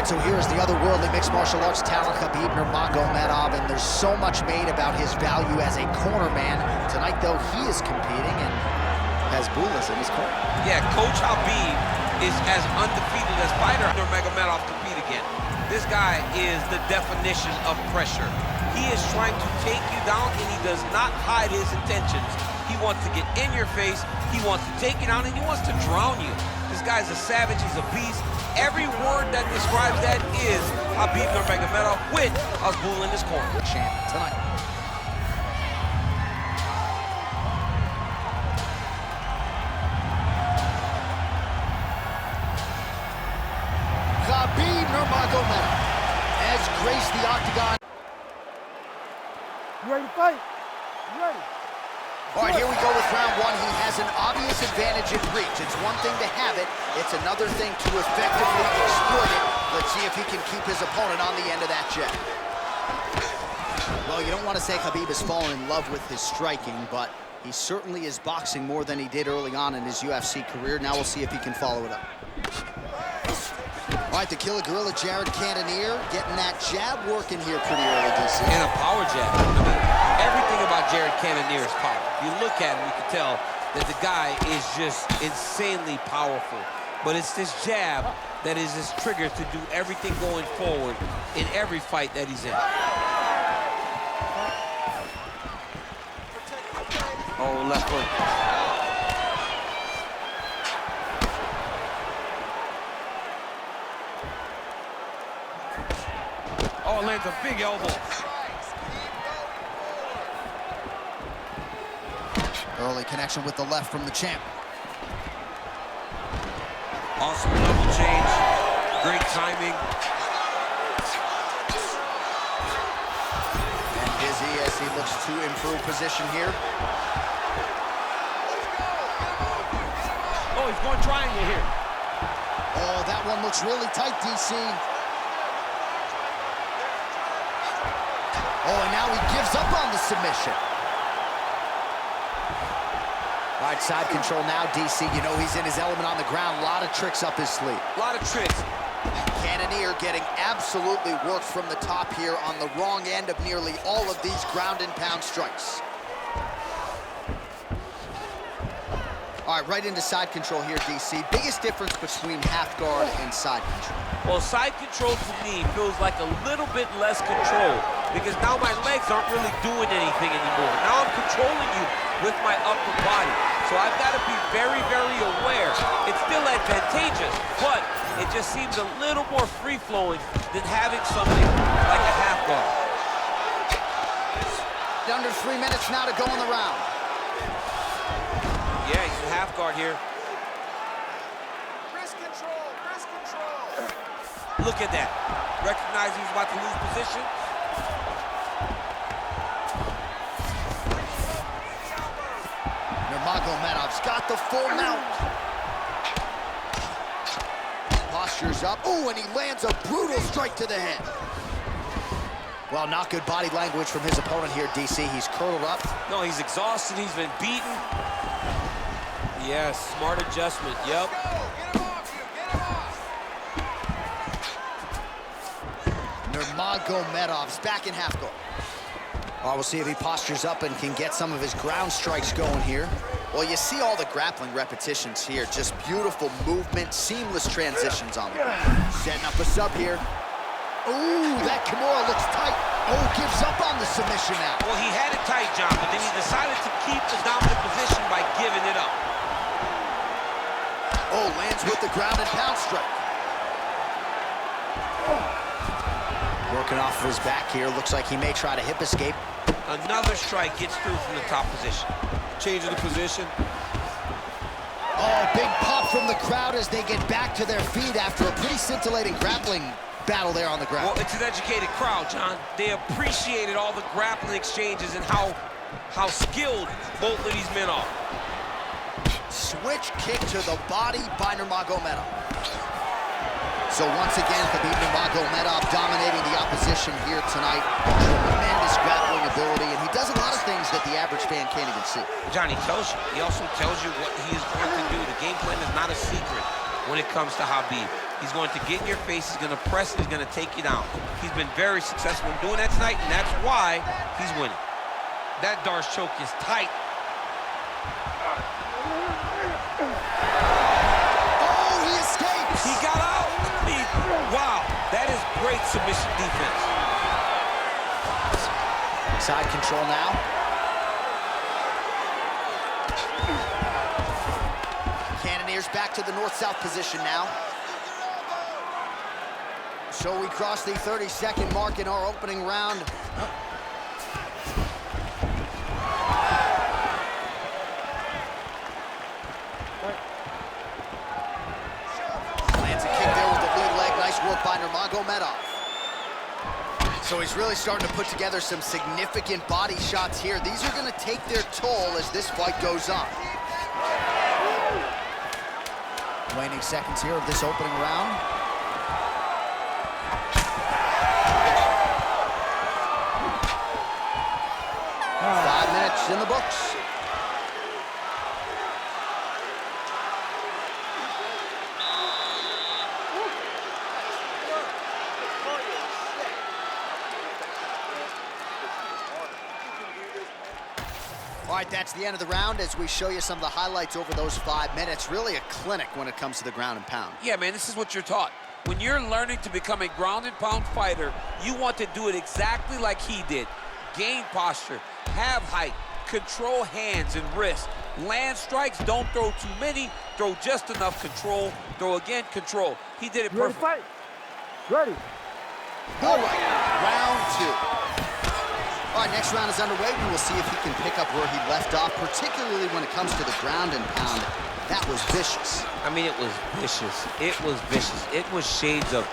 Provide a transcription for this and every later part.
right, so here's the otherworldly mixed martial arts talent, Khabib Nurmagomedov, and there's so much made about his value as a corner man. Tonight, though, he is competing and has Bulas in his corner. Yeah, Coach Habib is as undefeated as fighter Nurmagomedov compete again. This guy is the definition of pressure. He is trying to take you down, and he does not hide his intentions. He wants to get in your face, he wants to take you down, and he wants to drown you. This guy's a savage, he's a beast. Every word that describes that is Khabib Nurmagomedov with Azbul in his corner. Champ tonight. Khabib Nurmagomedov has graced the octagon. You ready to fight? You ready? All right, here we go with round one. He has an obvious advantage in reach. It's one thing to have it, it's another thing to effectively exploit it. Let's see if he can keep his opponent on the end of that jab. Well, you don't want to say Khabib has fallen in love with his striking, but he certainly is boxing more than he did early on in his UFC career. Now we'll see if he can follow it up. All right, the killer gorilla, Cannonier, getting that jab working here pretty early, DC. And a power jab. I mean, everything about Cannonier is power. If you look at him, you can tell that the guy is just insanely powerful. But it's this jab that is his trigger to do everything going forward in every fight that he's in. Oh, left hook. Oh, lands a big elbow. Early connection with the left from the champ. Awesome level change. Great timing. And dizzy as he looks to improve position here. Oh, he's going triangle here. Oh, that one looks really tight, DC. Oh, and now he gives up on the submission. All right, side control now, DC. You know he's in his element on the ground. A lot of tricks up his sleeve. A lot of tricks. Cannonier getting absolutely worked from the top here on the wrong end of nearly all of these ground and pound strikes. All right, right into side control here, DC. Biggest difference between half guard and side control. Well, side control to me feels like a little bit less control because now my legs aren't really doing anything anymore. Now I'm controlling you with my upper body. So I've got to be very, very aware. It's still advantageous, but it just seems a little more free-flowing than having something like a half guard. Under 3 minutes now to go in the round. Yeah, he's in half guard here. Wrist control, wrist control. Look at that. Recognize he's about to lose position. Nurmagomedov's got the full mount. Postures up. Ooh, and he lands a brutal strike to the head. Well, not good body language from his opponent here, DC. He's curled up. No, he's exhausted. He's been beaten. Yes, smart adjustment. Yep. Nurmagomedov's back in half guard. Oh, we'll see if he postures up and can get some of his ground strikes going here. Well, you see all the grappling repetitions here. Just beautiful movement, seamless transitions on them. Setting up a sub here. Ooh, that Kimura looks tight. Oh, gives up on the submission now. Well, he had it tight, John, but then he decided to keep the dominant position by giving it up. Oh, lands with the ground and pound strike. Working off of his back here. Looks like he may try to hip escape. Another strike gets through from the top position. Changing the position. Oh, big pop from the crowd as they get back to their feet after a pretty scintillating grappling battle there on the ground. Well, it's an educated crowd, John. They appreciated all the grappling exchanges and how skilled both of these men are. Switch kick to the body by Nurmagomedov. So once again, Khabib Nurmagomedov dominating the opposition here tonight. Tremendous grappling ability, and he does a lot of things that the average fan can't even see. John, he tells you. He also tells you what he is going to do. The game plan is not a secret when it comes to Khabib. He's going to get in your face, he's going to press, he's going to take you down. He's been very successful in doing that tonight, and that's why he's winning. That Darce choke is tight. Oh, he escapes! He got out! I mean, wow, that is great submission defense. Side control now. Cannonier's back to the north-south position now. So we cross the 30-second mark in our opening round. Lands a kick there with the lead leg. Nice work by Nurmagomedov. So he's really starting to put together some significant body shots here. These are going to take their toll as this fight goes on. Waning seconds here of this opening round. 5 minutes in the books. All right, that's the end of the round as we show you some of the highlights over those 5 minutes. Really a clinic when it comes to the ground and pound. Yeah, man, this is what you're taught. When you're learning to become a ground and pound fighter, you want to do it exactly like he did. Gain posture, have height, control hands and wrists. Land strikes, don't throw too many, throw just enough, control, throw again, control. He did it perfect. Ready, fight? Ready. All right, round two. All right, next round is underway. We will see if he can pick up where he left off, particularly when it comes to the ground and pound. That was vicious. I mean, it was vicious. It was vicious. It was shades of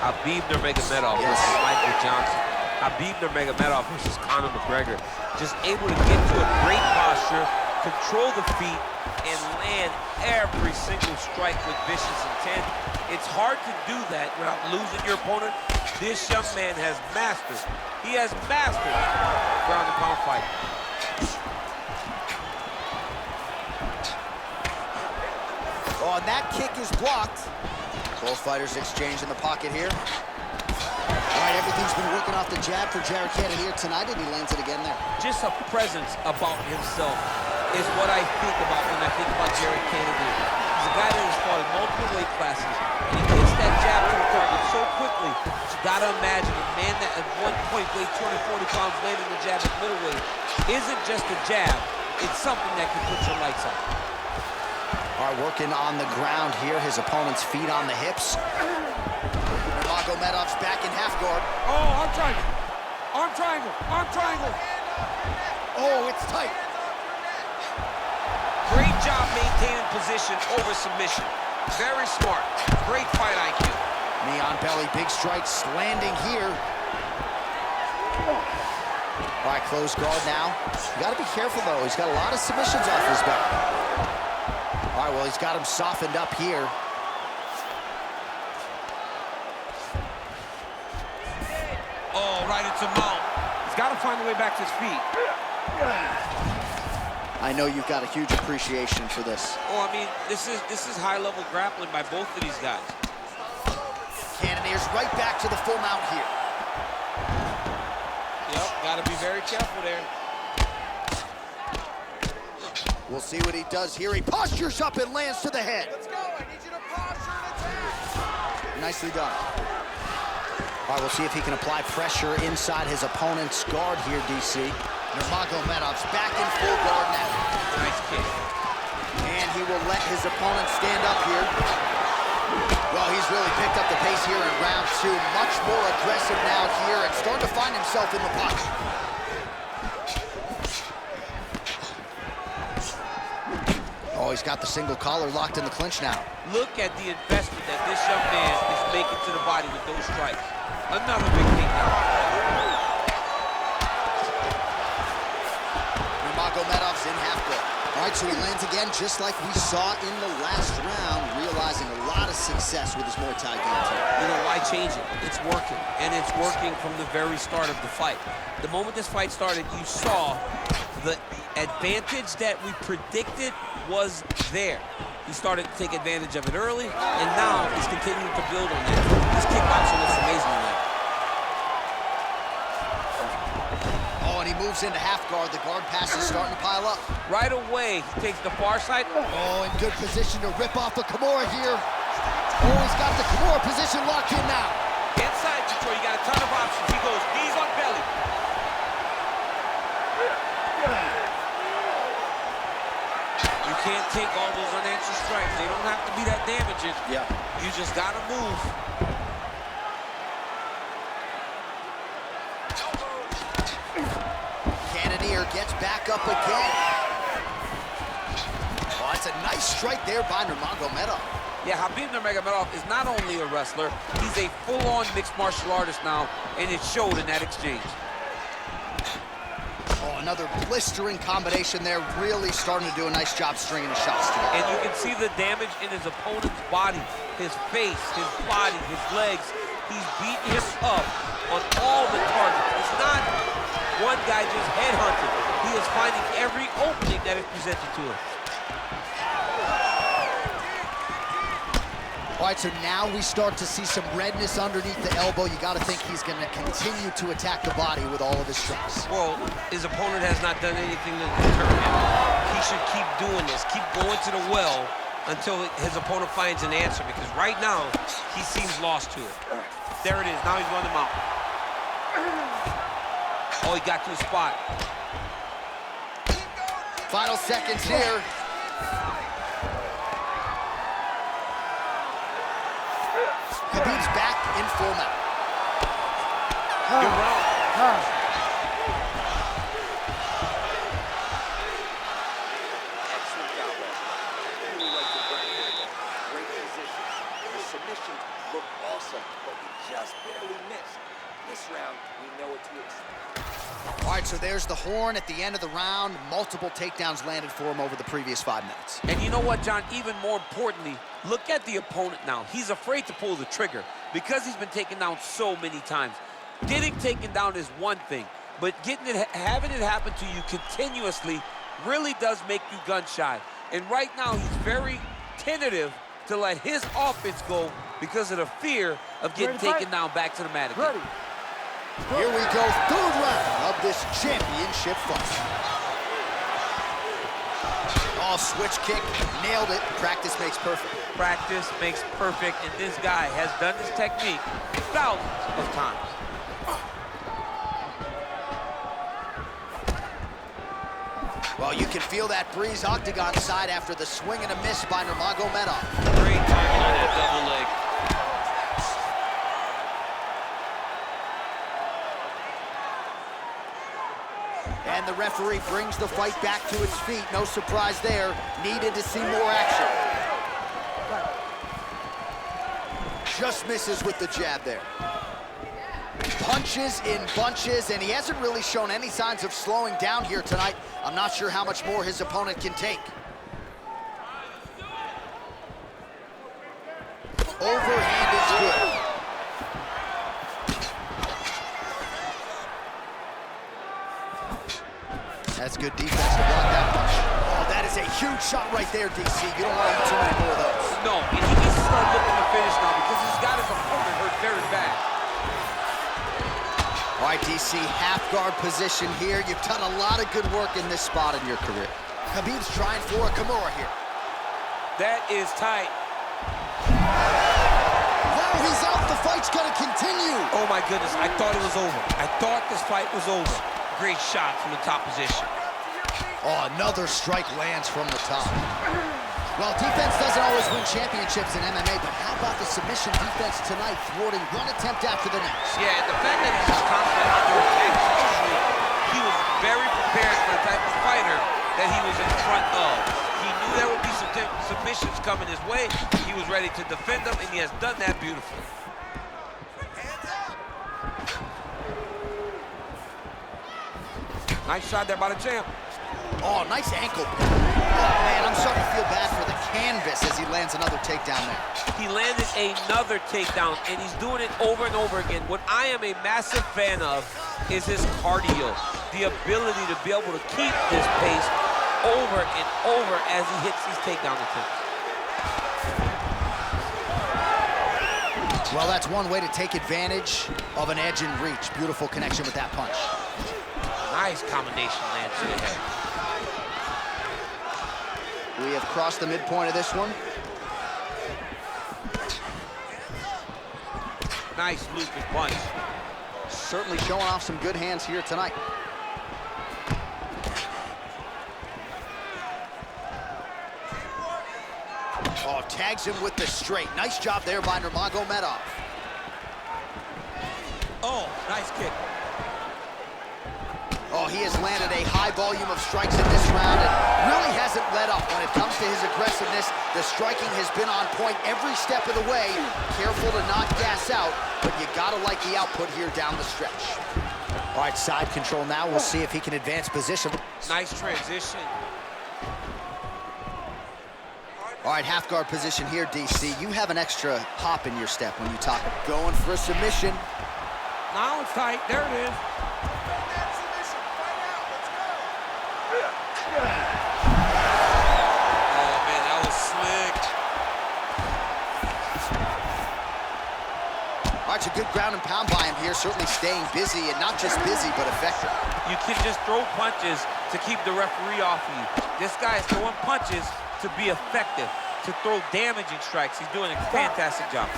Khabib Nurmagomedov versus Michael Johnson. Khabib Nurmagomedov versus Conor McGregor. Just able to get to a great posture, control the feet, and land every single strike with vicious intent. It's hard to do that without losing your opponent. This young man has mastered. He has mastered ground and pound fighting. Oh, and that kick is blocked. Both fighters exchange in the pocket here. All right, everything's been working off the jab for Jared Cannonier tonight, and he lands it again there. Just a presence about himself is what I think about when I think about Jared Cannonier. He's a guy that has fought in multiple weight classes, and he gets that jab to the target so quickly. But you gotta imagine a man that at one point weighed 240 pounds landing the jab at middleweight isn't just a jab, it's something that can put your lights out. All right, working on the ground here. His opponent's feet on the hips. Nurmagomedov's back in half guard. Oh, arm triangle. Arm triangle. Arm triangle. Oh, it's tight. Great job maintaining position over submission. Very smart. Great fight IQ. Knee on belly, big strikes landing here. All right, closed guard now. You got to be careful, though. He's got a lot of submissions off his back. All right, well, he's got him softened up here. Oh, right into mount. He's got to find a way back to his feet. I know you've got a huge appreciation for this. Oh, I mean, this is high-level grappling by both of these guys. Cannonier's right back to the full mount here. Yep, got to be very careful there. We'll see what he does here. He postures up and lands to the head. Let's go. I need you to posture and attack. Nicely done. All right, we'll see if he can apply pressure inside his opponent's guard here, DC. Nurmagomedov's back in full guard now. Nice kick. And he will let his opponent stand up here. Well, he's really picked up the pace here in round two. Much more aggressive now here and starting to find himself in the pocket. Oh, he's got the single collar locked in the clinch now. Look at the investment that this young man is making to the body with those strikes. Another big takedown. Nurmagomedov's in half guard. All right, so he lands again just like we saw in the last round, realizing a lot of success with his Muay Thai game too. You know, why change it? It's working, and it's working from the very start of the fight. The moment this fight started, you saw the advantage that we predicted was there. He started to take advantage of it early, and now he's continuing to build on that. His kickboxing looks amazing tonight. Oh, and he moves into half guard. The guard pass is starting to pile up. Right away, he takes the far side. Oh, in good position to rip off the Kimura here. Oh, he's got the Kimura position locked in now. Inside control, you got a ton of options. He goes knees on belly. You can't take all those unanswered strikes. They don't have to be that damaging. Yeah. You just gotta move. Cannonier gets back up again. Oh, that's a nice strike there by Nurmagomedov. Yeah, Khabib Nurmagomedov is not only a wrestler, he's a full-on mixed martial artist now, and it showed in that exchange. Oh, another blistering combination there, really starting to do a nice job stringing the shots together. And you can see the damage in his opponent's body, his face, his body, his legs. He's beating him up on all the targets. It's not one guy just headhunting. He is finding every opening that is presented to him. All right, so now we start to see some redness underneath the elbow. You got to think he's going to continue to attack the body with all of his strikes. Well, his opponent has not done anything to deter him. He should keep doing this, keep going to the well until his opponent finds an answer, because right now, he seems lost to it. There it is, now he's running him out. Oh, he got to the spot. Final seconds here. Khabib's back in full mount. Good round. Excellent job last night. Really like the ground. Great position. The submissions look awesome, but we just barely missed. This round, we know what to expect. All right, so there's the horn at the end of the round. Multiple takedowns landed for him over the previous 5 minutes. And you know what, John? Even more importantly, look at the opponent now. He's afraid to pull the trigger because he's been taken down so many times. Getting taken down is one thing, but having it happen to you continuously really does make you gun-shy. And right now, he's very tentative to let his offense go because of the fear of getting taken down back to the mat again. Here we go, third round of this championship fight. Oh, switch kick, nailed it. Practice makes perfect. Practice makes perfect, and this guy has done this technique thousands of times. Well, you can feel that breeze octagon side after the swing and a miss by Nurmagomedov. Great timing on that double leg. And the referee brings the fight back to its feet. No surprise there. Needed to see more action. Just misses with the jab there. Punches in bunches, and he hasn't really shown any signs of slowing down here tonight. I'm not sure how much more his opponent can take. Overhand is good. That's good defense to block that punch. Oh, that is a huge shot right there, DC. You don't want to have too many more of those. No, and he needs to start looking to finish now because he's got his opponent hurt very bad. All right, DC, half guard position here. You've done a lot of good work in this spot in your career. Khabib's trying for a Kimura here. That is tight. Now he's out. The fight's going to continue. Oh, my goodness. I thought it was over. I thought this fight was over. Great shot from the top position. Oh, another strike lands from the top. Well, defense doesn't always win championships in MMA, but how about the submission defense tonight, thwarting one attempt after the next? Yeah, the fact that he's just constantly under attack, usually he was very prepared for the type of fighter that he was in front of. He knew there would be some submissions coming his way. He was ready to defend them, and he has done that beautifully. Nice shot there by the champ. Oh, nice ankle. Oh, man, I'm starting to feel bad for the canvas as he lands another takedown there. He landed another takedown, and he's doing it over and over again. What I am a massive fan of is his cardio, the ability to be able to keep this pace over and over as he hits these takedown attempts. Well, that's one way to take advantage of an edge and reach. Beautiful connection with that punch. Nice combination land to the head. We have crossed the midpoint of this one. Nice looping punch. Certainly showing off some good hands here tonight. Oh, tags him with the straight. Nice job there by Nurmagomedov. Oh, nice kick. Oh, he has landed a high volume of strikes in this round and really hasn't let up when it comes to his aggressiveness. The striking has been on point every step of the way. Careful to not gas out, but you gotta like the output here down the stretch. All right, side control now. We'll see if he can advance position. Nice transition. All right, half guard position here, DC. You have an extra hop in your step when you talk. Going for a submission. Now it's tight. There it is. Oh, man, that was slick. All right, it's a good ground and pound by him here. Certainly staying busy, and not just busy, but effective. You can just throw punches to keep the referee off of you. This guy is throwing punches to be effective, to throw damaging strikes. He's doing a fantastic job.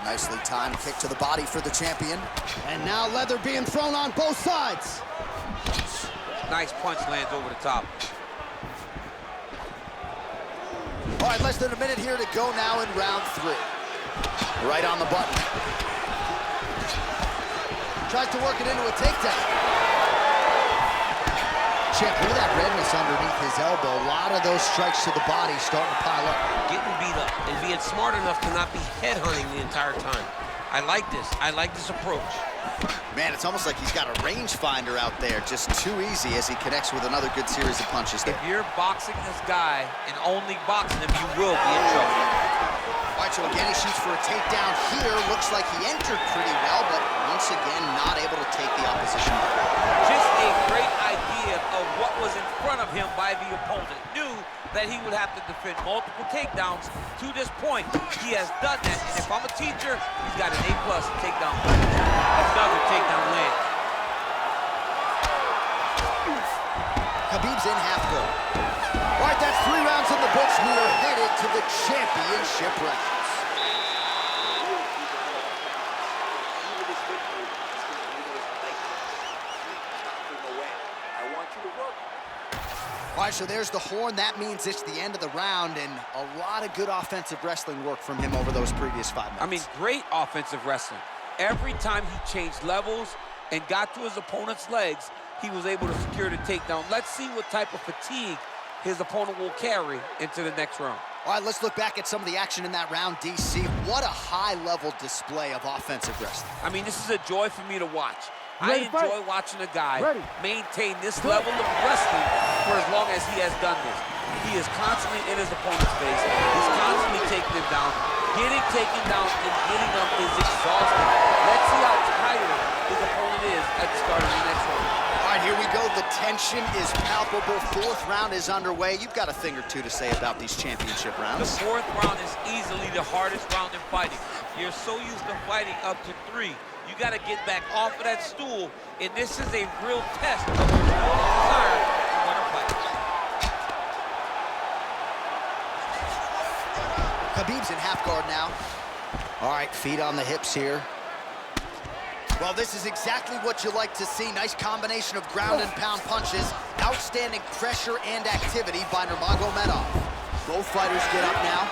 Nicely timed kick to the body for the champion. And now leather being thrown on both sides. Nice punch lands over the top. All right, less than a minute here to go now in round 3. Right on the button. Tries to work it into a takedown. Champ, look at that redness underneath his elbow. A lot of those strikes to the body starting to pile up. Getting beat up and being smart enough to not be headhunting the entire time. I like this. I like this approach. Man, it's almost like he's got a rangefinder out there. Just too easy as he connects with another good series of punches there. If you're boxing this guy and only boxing him, you will be in trouble. All right, so again, he shoots for a takedown here. Looks like he entered pretty well, but once again, not able to take the opposition. Just a great idea of what was in front of him by the opponent. Knew that he would have to defend multiple takedowns to this point. He has done that, and if I'm a teacher, he's got an A+ takedown. Another takedown land. Khabib's in half guard. All right, that's 3 rounds in the books. We are headed to the championship rounds. All right, so there's the horn. That means it's the end of the round, and a lot of good offensive wrestling work from him over those previous 5 minutes. I mean, great offensive wrestling. Every time he changed levels and got to his opponent's legs, he was able to secure the takedown. Let's see what type of fatigue his opponent will carry into the next round. All right, let's look back at some of the action in that round, DC. What a high-level display of offensive wrestling. I mean, this is a joy for me to watch. I Ready, enjoy fight. watching a guy Ready. maintain this level of wrestling for as long as he has done this. He is constantly in his opponent's face. He's constantly taking him down. Getting taken down and getting up is exhausting. Let's see how tired his opponent is at the start of the next round. All right, here we go. The tension is palpable. 4th round is underway. You've got a thing or two to say about these championship The rounds. 4th round is easily the hardest round in fighting. You're so used to fighting up to 3. You got to get back off of that stool, and this is a real test of your desire to win a fight. Khabib's in half guard now. All right, feet on the hips here. Well, this is exactly what you like to see. Nice combination of ground and pound punches. Outstanding pressure and activity by Nurmagomedov. Both fighters get up now.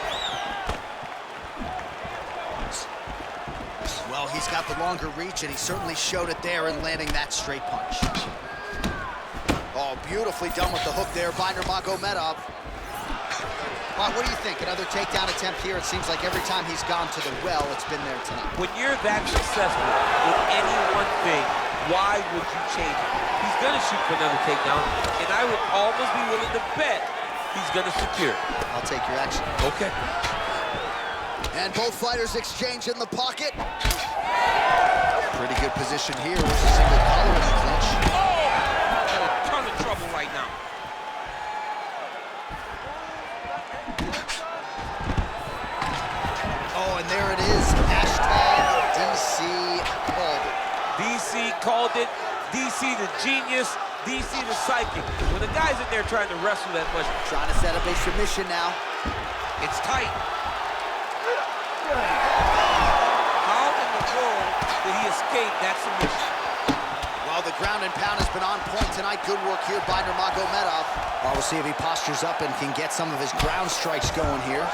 Well, he's got the longer reach, and he certainly showed it there in landing that straight punch. Oh, beautifully done with the hook there by Nurmagomedov. Well, what do you think? Another takedown attempt here. It seems like every time he's gone to the well, it's been there tonight. When you're that successful with any one thing, why would you change it? He's going to shoot for another takedown, and I would almost be willing to bet he's going to secure it. I'll take your action. Okay. And both fighters exchange in the pocket. Pretty good position here with a single collar in the clinch. Oh! In a ton of trouble right called it. DC the genius, DC the psychic. When the guy's in there trying to wrestle that much. Trying to set up a submission now. It's tight. How in the world did he escape that submission? Well, the ground and pound has been on point tonight. Good work here by Nurmagomedov. Well, we'll see if he postures up and can get some of his ground strikes going here.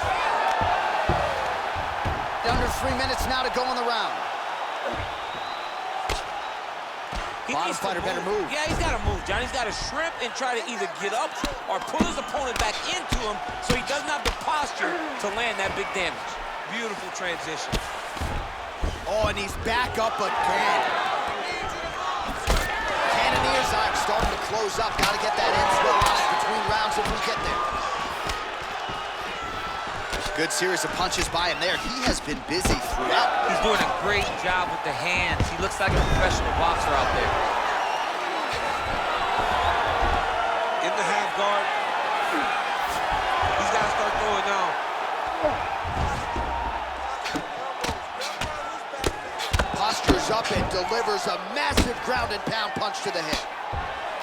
Under 3 minutes now to go in the round. Bottom fighter better move. Yeah, he's got to move, John. He's got to shrimp and try to either get up or pull his opponent back into him so he doesn't have the posture to land that big damage. Beautiful transition. Oh, and he's back up again. Cannonier's eye starting to close up. Got to get that in swell on it between rounds if we get there. Good series of punches by him there. He has been busy throughout. He's doing a great job with the hands. He looks like a professional boxer out there. In the half guard. He's got to start throwing now. Postures up and delivers a massive ground and pound punch to the head.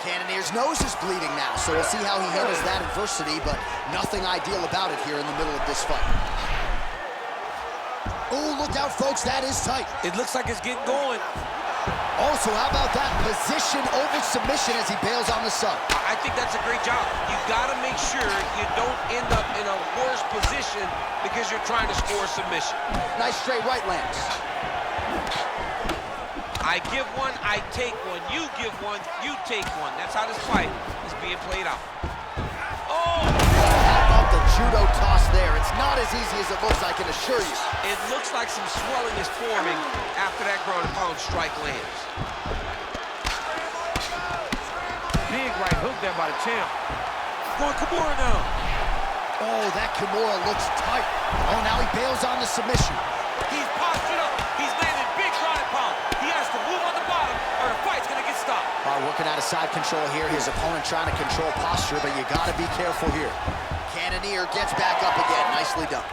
Cannonier's nose is bleeding now, so we'll see how he handles that adversity, but nothing ideal about it here in the middle of this fight. Oh, look out, folks, that is tight. It looks like it's getting going. Also, how about that position over submission as he bails on the sub? I think that's a great job. You gotta make sure you don't end up in a worse position because you're trying to score a submission. Nice straight right lands. I give one, I take one. You give one, you take one. That's how this fight is being played out. Oh! How about the judo toss there? It's not as easy as it looks, I can assure you. It looks like some swelling is forming after that ground and pound strike lands. Big right hook there by the champ. Going Kimura now. Oh, that Kimura looks tight. Oh, now he bails on the submission. He's postured up. He's landing big ground and pound. He has to move on the bottom or the fight's gonna get stopped. Working out of side control here. His opponent trying to control posture, but you gotta be careful here. Cannonier gets back up again. Nicely done.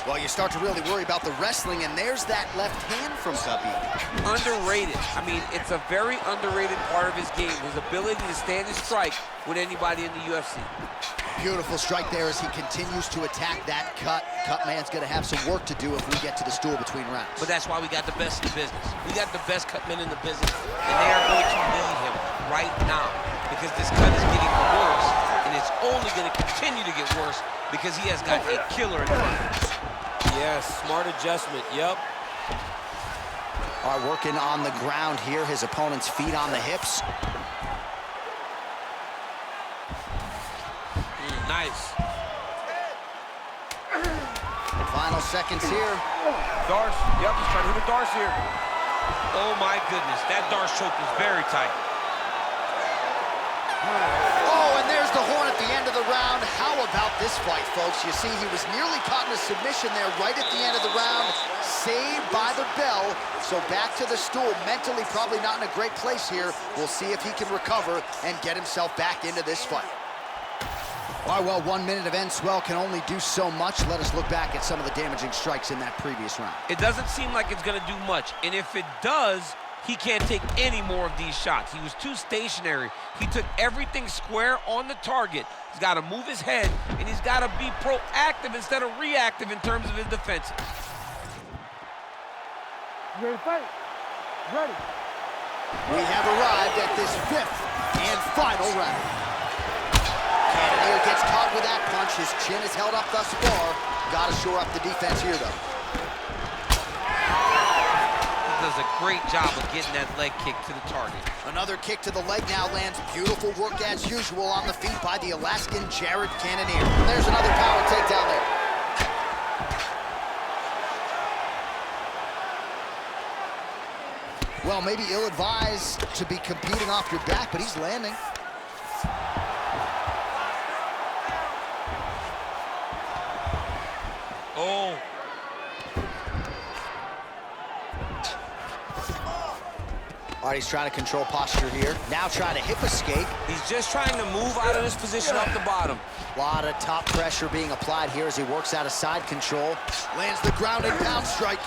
Well, you start to really worry about the wrestling, and there's that left hand from Khabib. Underrated. I mean, it's a very underrated part of his game, his ability to stand and strike with anybody in the UFC. Beautiful strike there as he continues to attack that cut. Cut man's gonna have some work to do if we get to the stool between rounds. But that's why we got the best in the business. We got the best cut men in the business, and they are going to need him right now because this cut is getting worse, and it's only gonna continue to get worse because he has got a killer in front of him. Yes, smart adjustment, yep. All right, working on the ground here. His opponent's feet on the hips. Nice. Final seconds here. Darce, yep, he's trying to hit a Darce here. Oh my goodness, that Darce choke is very tight. Oh, and there's the horn at the end of the round. How about this fight, folks? You see, he was nearly caught in a submission there right at the end of the round. Saved by the bell. So back to the stool. Mentally probably not in a great place here. We'll see if he can recover and get himself back into this fight. All right, well, 1 minute of end swell can only do so much. Let us look back at some of the damaging strikes in that previous round. It doesn't seem like it's going to do much. And if it does, he can't take any more of these shots. He was too stationary. He took everything square on the target. He's got to move his head, and he's got to be proactive instead of reactive in terms of his defenses. You ready to fight? Ready. We have arrived at this 5th and final round. Cannonier gets caught with that punch. His chin is held up thus far. Got to shore up the defense here, though. He does a great job of getting that leg kick to the target. Another kick to the leg now lands. Beautiful work as usual on the feet by the Alaskan Jared Cannonier. There's another power takedown there. Well, maybe ill-advised to be competing off your back, but he's landing. Oh. All right, he's trying to control posture here. Now trying to hip escape. He's just trying to move out of this position off the bottom. A lot of top pressure being applied here as he works out of side control. Lands the ground and pound strike.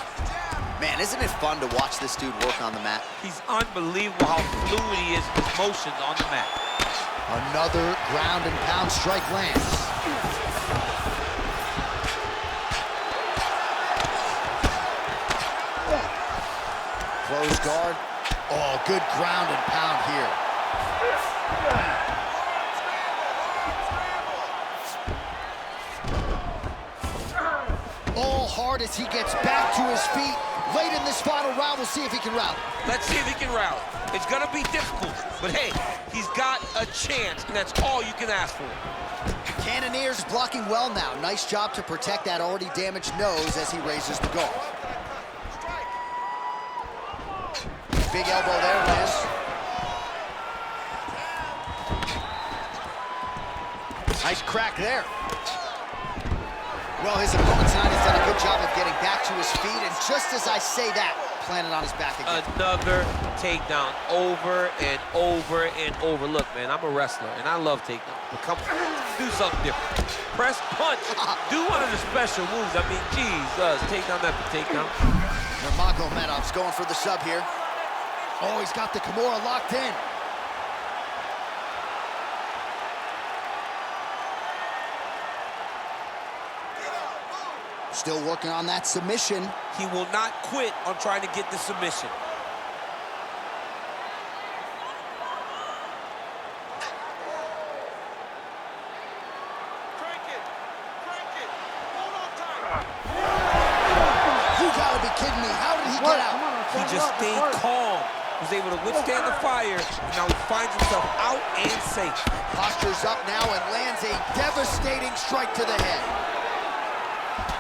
Man, isn't it fun to watch this dude work on the mat? He's unbelievable how fluid he is with his motions on the mat. Another ground and pound strike lands. Close guard. Oh, good ground and pound here. All hard as he gets back to his feet. Late in this final round, we'll see if he can rally. Let's see if he can rally. It's gonna be difficult, but hey, he's got a chance, and that's all you can ask for. Cannonier's blocking well now. Nice job to protect that already damaged nose as he raises the guard. Big elbow there, Liz. Nice crack there. Well, his opponent tonight has done a good job of getting back to his feet, and just as I say that, planted on his back again. Another takedown over and over and over. Look, man, I'm a wrestler, and I love takedowns. But come on, do something different. Press punch. Do one of the special moves. I mean, Jesus, takedown after takedown. Nurmagomedov's going for the sub here. Oh, he's got the Kimura locked in. Still working on that submission. He will not quit on trying to get the submission. Crank it. Hold on tight. You gotta be kidding me. How did he get out? He just stayed calm. Was able to withstand the fire, and now he finds himself out and safe. Postures up now and lands a devastating strike to the head.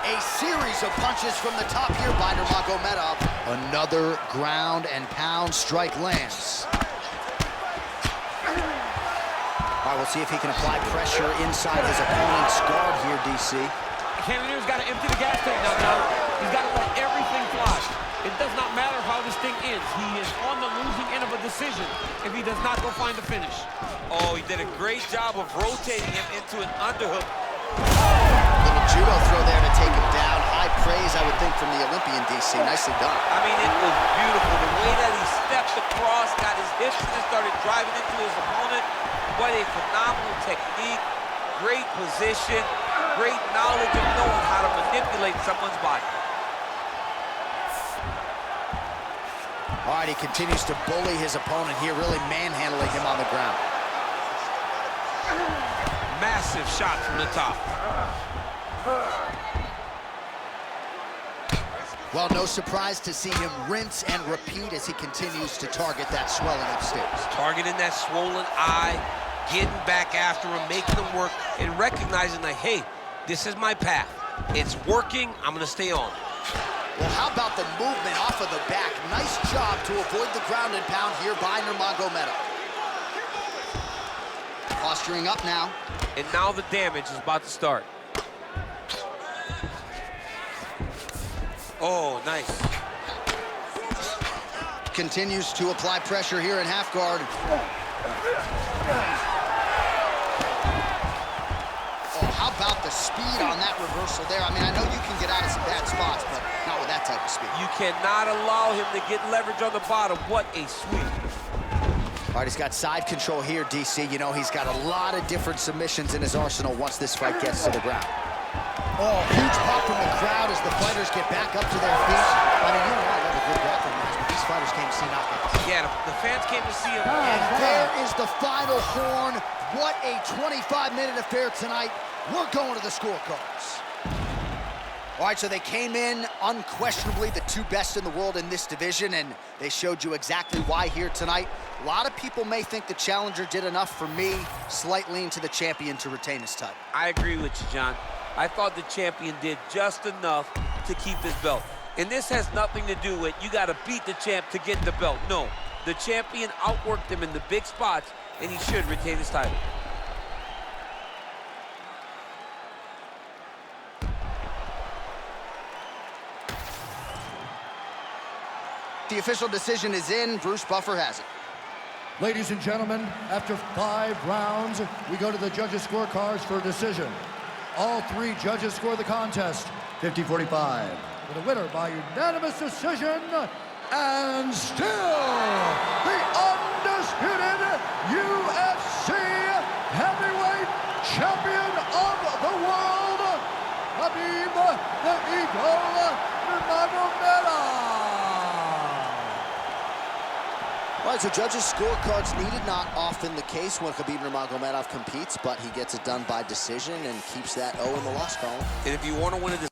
A series of punches from the top here by Nurmagomedov. Another ground and pound strike lands. All right, we'll see if he can apply pressure inside his opponent's guard here, DC. Cannonier's got to empty the gas tank now. He's got to let everything fly. It does not matter how this thing ends. He is on the losing end of a decision if he does not go find the finish. Oh, he did a great job of rotating him into an underhook. Little judo throw there to take him down. High praise, I would think, from the Olympian, DC. Nicely done. I mean, it was beautiful. The way that he stepped across, got his hips and started driving into his opponent. What a phenomenal technique. Great position. Great knowledge of knowing how to manipulate someone's body. All right, he continues to bully his opponent here, really manhandling him on the ground. Massive shot from the top. Well, no surprise to see him rinse and repeat as he continues to target that swelling upstairs. Targeting that swollen eye, getting back after him, making him work, and recognizing that, hey, this is my path. It's working, I'm gonna stay on. Well, how about the movement off of the back? Nice job to avoid the ground and pound here by Nurmagomedov. Posturing up now. And now the damage is about to start. Oh, nice. Continues to apply pressure here in half guard. Oh, how about the speed on that reversal there? I mean, I know you can get out of some bad spots, but not with that type of speed. You cannot allow him to get leverage on the bottom. What a sweep. All right, he's got side control here, DC. You know, he's got a lot of different submissions in his arsenal once this fight gets to the ground. Oh, huge pop from the crowd as the fighters get back up to their feet. I mean, you know I love a good grappling match, but these fighters came to see knockouts. Yeah, the fans came to see him. And there is the final horn. What a 25-minute affair tonight. We're going to the scorecards. All right, so they came in unquestionably the two best in the world in this division, and they showed you exactly why here tonight. A lot of people may think the challenger did enough. For me, slight lean to the champion to retain his title. I agree with you, John. I thought the champion did just enough to keep his belt. And this has nothing to do with you got to beat the champ to get the belt. No, the champion outworked him in the big spots, and he should retain his title. The official decision is in. Bruce Buffer has it. Ladies and gentlemen, after 5 rounds, we go to the judges' scorecards for a decision. All 3 judges score the contest 50-45, for the winner by unanimous decision, and still the undisputed UFC heavyweight champion of the world, Khabib the Eagle Nurmagomedov. All right, so judges' scorecards needed. Not often the case when Khabib Nurmagomedov competes, but he gets it done by decision and keeps that O in the loss column. And if you want to win a